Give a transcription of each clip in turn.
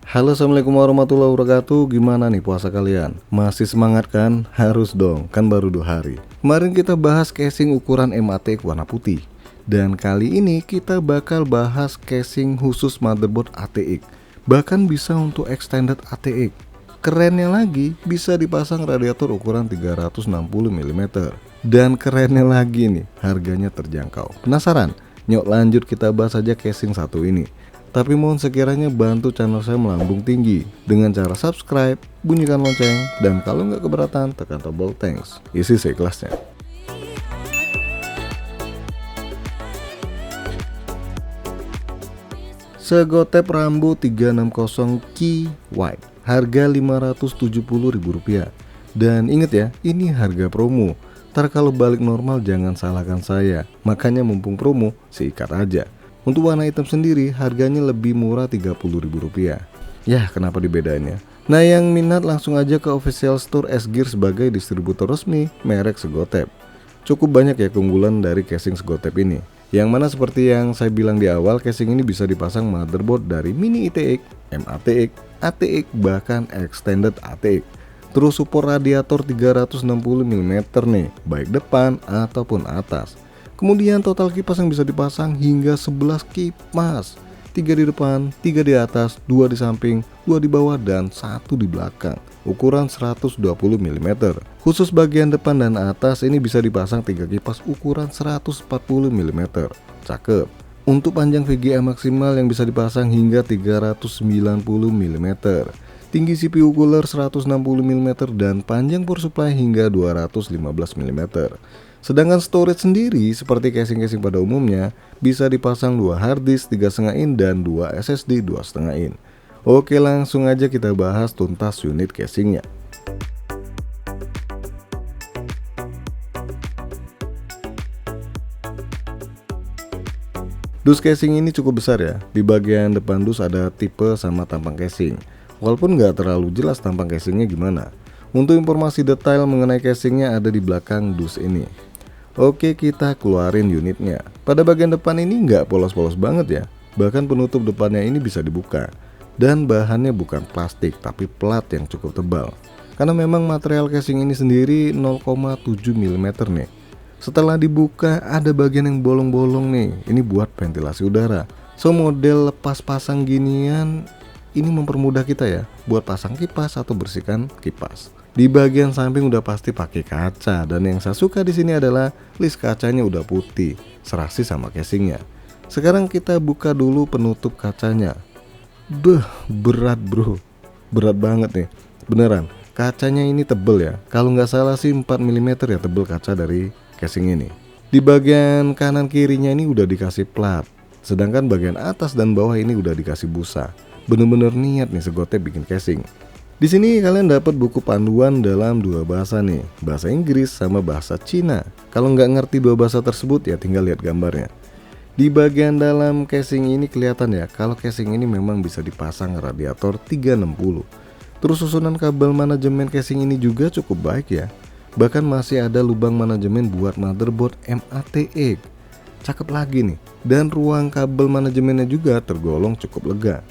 Halo, assalamualaikum warahmatullahi wabarakatuh. Gimana nih puasa kalian? Masih semangat kan? Harus dong, kan baru 2 hari. Kemarin kita bahas casing ukuran MATX warna putih. Dan kali ini kita bakal bahas casing khusus motherboard ATX. Bahkan bisa untuk extended ATX. Kerennya lagi, bisa dipasang radiator ukuran 360 mm. Dan kerennya lagi nih, harganya terjangkau. Penasaran? Yuk lanjut kita bahas aja casing satu ini. Tapi mohon sekiranya bantu channel saya melambung tinggi dengan cara subscribe, bunyikan lonceng, dan kalau nggak keberatan tekan tombol thanks. Isi seikhlasnya. Segotep Rambo 360 Key White, harga Rp570.000. Dan inget ya, ini harga promo. Ntar kalau balik normal jangan salahkan saya. Makanya mumpung promo, sikat aja. Untuk warna hitam sendiri harganya lebih murah Rp30.000. Yah, kenapa dibedain ya? Nah, yang minat langsung aja ke official store S-Gear sebagai distributor resmi merek Segotep. Cukup banyak ya keunggulan dari casing Segotep ini. Yang mana seperti yang saya bilang di awal, casing ini bisa dipasang motherboard dari mini ITX, MATX, ATX, bahkan extended ATX. Terus support radiator 360 mm nih, baik depan ataupun atas. Kemudian total kipas yang bisa dipasang hingga 11 kipas, 3 di depan, 3 di atas, 2 di samping, 2 di bawah, dan 1 di belakang, ukuran 120 mm. Khusus bagian depan dan atas ini bisa dipasang 3 kipas ukuran 140 mm. Cakep. Untuk panjang VGA maksimal yang bisa dipasang hingga 390 mm, tinggi CPU cooler 160 mm, dan panjang power supply hingga 215 mm. Sedangkan storage sendiri seperti casing-casing pada umumnya bisa dipasang 2 harddisk 3,5 in dan 2 SSD 2,5 in. Oke, langsung aja kita bahas tuntas unit casingnya. Dus casing ini cukup besar ya. Di bagian depan dus ada tipe sama tampang casing. Walaupun nggak terlalu jelas tampang casingnya gimana. Untuk informasi detail mengenai casingnya ada di belakang dus ini. Oke, kita keluarin unitnya. Pada bagian depan ini nggak polos-polos banget ya. Bahkan penutup depannya ini bisa dibuka. Dan bahannya bukan plastik tapi plat yang cukup tebal. Karena memang material casing ini sendiri 0,7 mm nih. Setelah dibuka ada bagian yang bolong-bolong nih. Ini buat ventilasi udara. So model lepas pasang ginian ini mempermudah kita ya buat pasang kipas atau bersihkan kipas. Di bagian samping udah pasti pakai kaca, dan yang saya suka di sini adalah list kacanya udah putih, serasi sama casingnya. Sekarang kita buka dulu penutup kacanya. Berat bro, berat banget nih, beneran. Kacanya ini tebel ya, kalau nggak salah sih 4 mm ya tebel kaca dari casing ini. Di bagian kanan kirinya ini udah dikasih plat, sedangkan bagian atas dan bawah ini udah dikasih busa. Bener-bener niat nih Segotep bikin casing. Di sini kalian dapat buku panduan dalam 2 bahasa nih, bahasa Inggris sama bahasa Cina. Kalau nggak ngerti 2 bahasa tersebut ya tinggal lihat gambarnya. Di bagian dalam casing ini kelihatan ya, kalau casing ini memang bisa dipasang radiator 360. Terus susunan kabel manajemen casing ini juga cukup baik ya. Bahkan masih ada lubang manajemen buat motherboard MATX. Cakep lagi nih. Dan ruang kabel manajemennya juga tergolong cukup lega.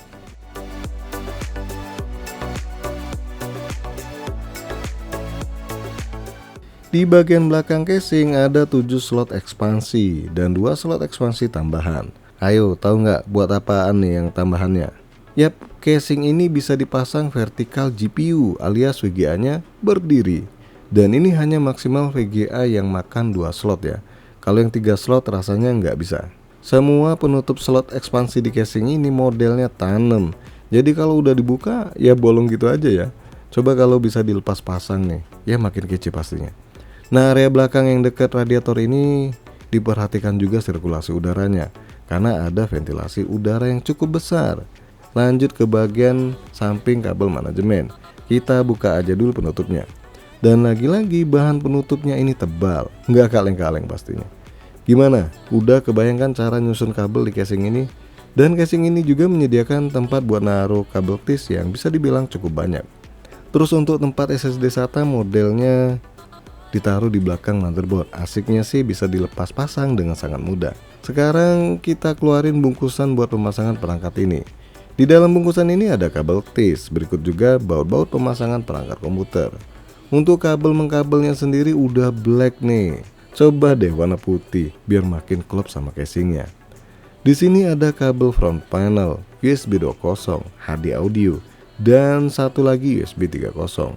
Di bagian belakang casing ada 7 slot ekspansi dan 2 slot ekspansi tambahan. Ayo, tahu nggak buat apaan nih yang tambahannya? Yap, casing ini bisa dipasang vertikal GPU alias VGA-nya berdiri. Dan ini hanya maksimal VGA yang makan 2 slot ya. Kalau yang 3 slot rasanya nggak bisa. Semua penutup slot ekspansi di casing ini modelnya tanem. Jadi kalau udah dibuka ya bolong gitu aja ya. Coba kalau bisa dilepas pasang nih, ya makin kece pastinya. Nah, area belakang yang dekat radiator ini diperhatikan juga sirkulasi udaranya karena ada ventilasi udara yang cukup besar. Lanjut ke bagian samping kabel manajemen. Kita buka aja dulu penutupnya. Dan lagi-lagi bahan penutupnya ini tebal, nggak kaleng-kaleng pastinya. Gimana? Udah kebayangkan cara nyusun kabel di casing ini? Dan casing ini juga menyediakan tempat buat naruh kabel tis yang bisa dibilang cukup banyak. Terus untuk tempat SSD SATA modelnya ditaruh di belakang motherboard. Asiknya sih bisa dilepas pasang dengan sangat mudah. Sekarang kita keluarin bungkusan buat pemasangan perangkat ini. Di dalam bungkusan ini ada kabel TIS, berikut juga baut-baut pemasangan perangkat komputer. Untuk kabel mengkabelnya sendiri udah black nih. Coba deh warna putih biar makin klop sama casingnya. Di sini ada kabel front panel, USB 2.0, HD audio, dan satu lagi USB 3.0.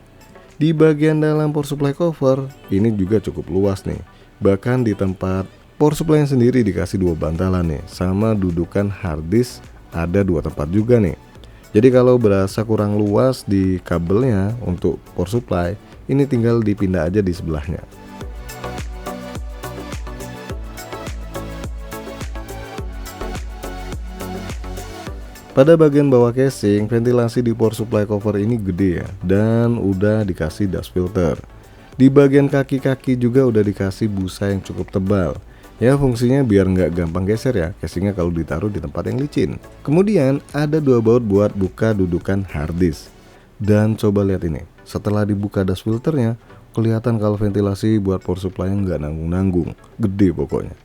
Di bagian dalam power supply cover ini juga cukup luas nih. Bahkan di tempat power supply sendiri dikasih dua bantalan nih, sama dudukan hard disk ada dua tempat juga nih. Jadi kalau berasa kurang luas di kabelnya untuk power supply, ini tinggal dipindah aja di sebelahnya. Pada bagian bawah casing, ventilasi di power supply cover ini gede ya, dan udah dikasih dust filter. Di bagian kaki-kaki juga udah dikasih busa yang cukup tebal. Ya, fungsinya biar nggak gampang geser ya casingnya kalau ditaruh di tempat yang licin. Kemudian ada dua baut buat buka dudukan hard disk. Dan coba lihat ini, setelah dibuka dust filternya, kelihatan kalau ventilasi buat power supply-nya nggak nanggung-nanggung, gede pokoknya.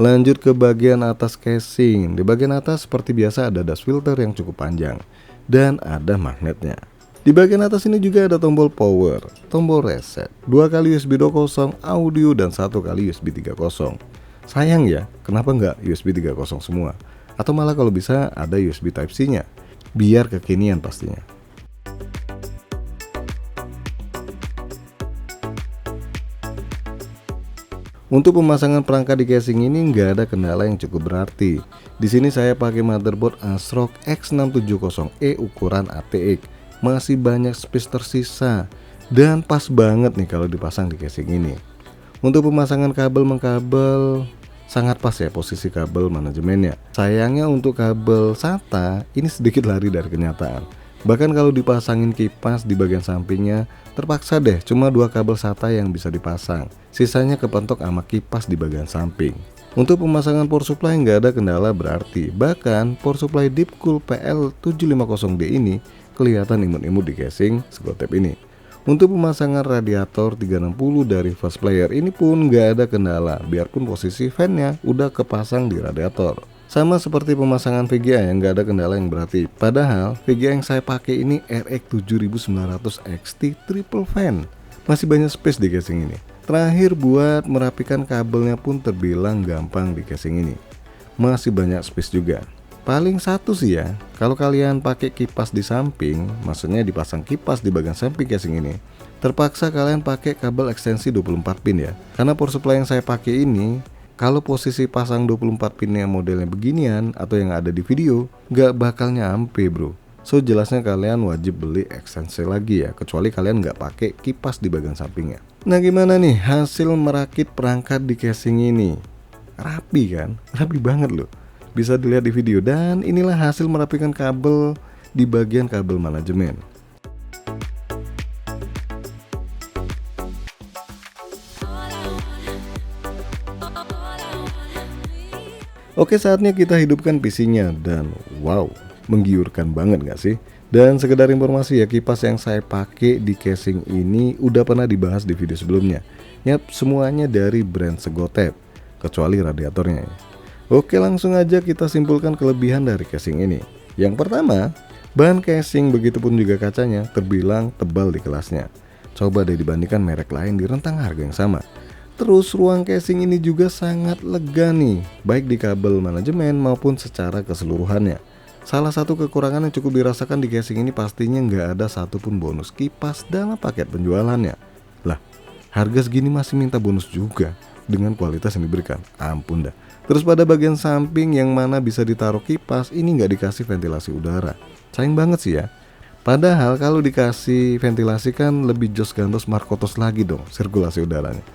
Lanjut ke bagian atas casing. Di bagian atas seperti biasa ada dust filter yang cukup panjang dan ada magnetnya. Di bagian atas ini juga ada tombol power, tombol reset, 2 kali USB 2.0 audio dan 1 kali USB 3.0. Sayang ya, kenapa nggak USB 3.0 semua? Atau malah kalau bisa ada USB Type-C-nya, biar kekinian pastinya. Untuk pemasangan perangkat di casing ini nggak ada kendala yang cukup berarti. Di sini saya pakai motherboard ASRock X670E ukuran ATX. Masih banyak space tersisa dan pas banget nih kalau dipasang di casing ini. Untuk pemasangan kabel mengkabel sangat pas ya posisi kabel manajemennya. Sayangnya untuk kabel SATA ini sedikit lari dari kenyataan. Bahkan kalau dipasangin kipas di bagian sampingnya, terpaksa deh cuma 2 kabel SATA yang bisa dipasang. Sisanya kepentok sama kipas di bagian samping. Untuk pemasangan power supply nggak ada kendala berarti. Bahkan power supply Deepcool PL750D ini kelihatan imut-imut di casing Segotep ini. Untuk pemasangan radiator 360 dari fast player ini pun nggak ada kendala, biarpun posisi fan-nya udah kepasang di radiator. Sama seperti pemasangan VGA yang nggak ada kendala yang berarti. Padahal VGA yang saya pakai ini RX 7900 XT triple fan. Masih banyak space di casing ini. Terakhir buat merapikan kabelnya pun terbilang gampang di casing ini. Masih banyak space juga. Paling satu sih ya, kalau kalian pakai kipas di samping, maksudnya dipasang kipas di bagian samping casing ini, terpaksa kalian pakai kabel ekstensi 24 pin ya. Karena power supply yang saya pakai ini, kalau posisi pasang 24 pinnya modelnya beginian atau yang ada di video, nggak bakal nyampe bro. So jelasnya kalian wajib beli ekstensi lagi ya, kecuali kalian nggak pakai kipas di bagian sampingnya. Nah gimana nih hasil merakit perangkat di casing ini? Rapi kan? Rapi banget loh. Bisa dilihat di video dan inilah hasil merapikan kabel di bagian kabel manajemen. Oke, saatnya kita hidupkan PC-nya dan wow, menggiurkan banget gak sih? Dan sekedar informasi ya, kipas yang saya pakai di casing ini udah pernah dibahas di video sebelumnya. Yap, semuanya dari brand Segotep, kecuali radiatornya. Oke, langsung aja kita simpulkan kelebihan dari casing ini. Yang pertama, bahan casing begitupun juga kacanya terbilang tebal di kelasnya. Coba deh dibandingkan merek lain di rentang harga yang sama. Terus ruang casing ini juga sangat lega nih, baik di kabel manajemen maupun secara keseluruhannya. Salah satu kekurangan yang cukup dirasakan di casing ini pastinya nggak ada satupun bonus kipas dalam paket penjualannya. Lah, harga segini masih minta bonus juga dengan kualitas yang diberikan, ampun dah. Terus pada bagian samping yang mana bisa ditaruh kipas ini nggak dikasih ventilasi udara. Sayang banget sih ya. Padahal kalau dikasih ventilasi kan lebih jos gantos markotos lagi dong sirkulasi udaranya.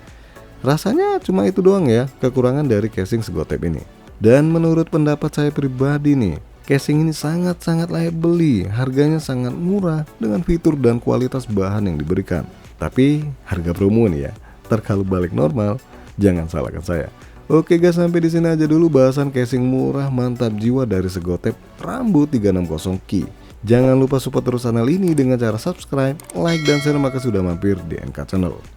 Rasanya cuma itu doang ya kekurangan dari casing Segotep ini. Dan menurut pendapat saya pribadi nih, casing ini sangat-sangat layak beli. Harganya sangat murah dengan fitur dan kualitas bahan yang diberikan. Tapi harga promo nih ya. Ntar kalau balik normal, jangan salahkan saya. Oke guys, sampai di sini aja dulu bahasan casing murah mantap jiwa dari Segotep Rambo 360 Key. Jangan lupa support terus channel ini dengan cara subscribe, like, dan share. Makasih sudah mampir di NK Channel.